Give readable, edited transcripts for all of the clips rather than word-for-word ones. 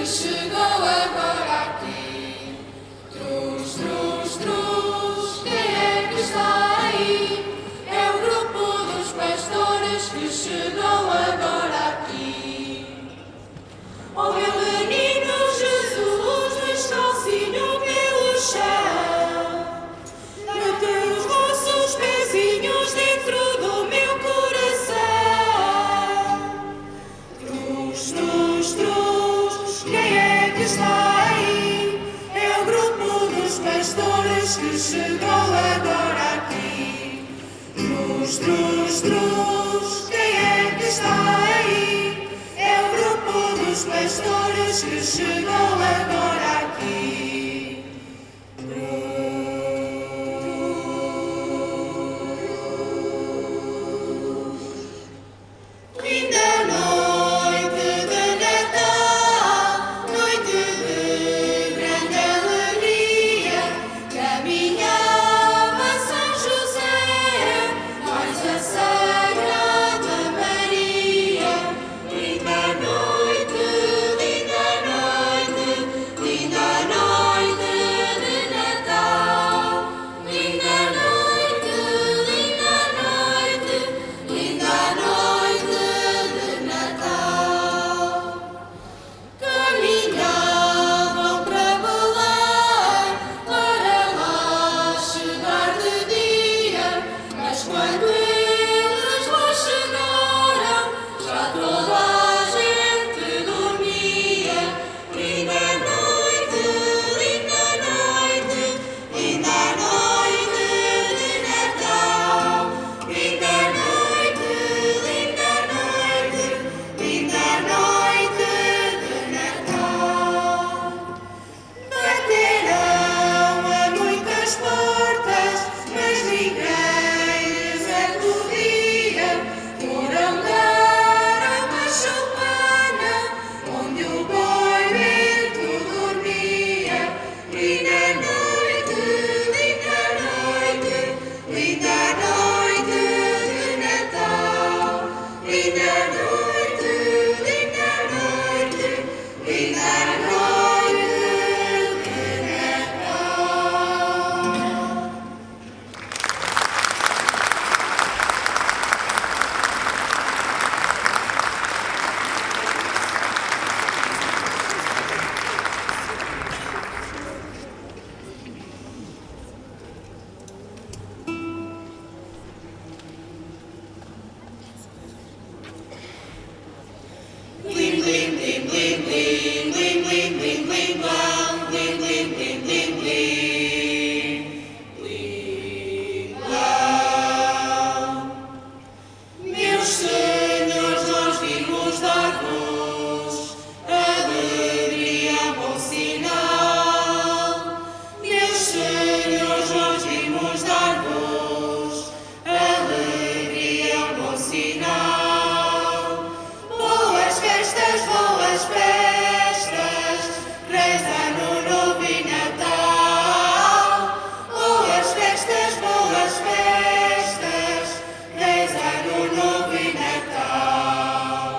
que chegou agora aqui. Trus, trus, trus, quem é que está aí? É o grupo dos pastores que chegou agora aqui. Oh, meu menino Jesus, descalcinho pelo chão, meteu os vossos pezinhos dentro do meu coração. Trus, trus, trus, quem é que está aí? É o grupo dos pastores que chegou agora aqui. Trus, trus, trus, quem é que está aí? É o grupo dos pastores que chegou agora aqui. Linda noite de Natal, noite de grande alegria, caminhava São José, nós a Sagrada Maria. Linda noite de Natal, linda noite, linda noite, linda noite de Natal. Caminhavam para Belém, para lá chegar de dia, mas quando eles lá chegaram, já toda a gente dormia. Linda noite, linda noite, linda noite de Natal. Linda noite, linda noite, linda noite de Natal. Bateram a muitas portas, mas ninguém lhes acudia. Foram dar a uma choupana, onde o boi vento dormia. Linda noite, linda noite, linda noite de Natal. Linda noite, linda noite, linda noite de Natal. Blim, blim, blim, blim, blim, blim, blim, blim, blim, blam, blim, blim, blim, blim, blim. Blim, blam. Meus senhores, nós vimos dar-vos alegria, bom sinal. Meus senhores, nós vimos dar-vos alegria, bom sinal. Boas festas, Reis Ano Novo e Natal. Boas festas, Reis Ano Novo e Natal.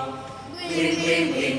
Blim, blim, blim.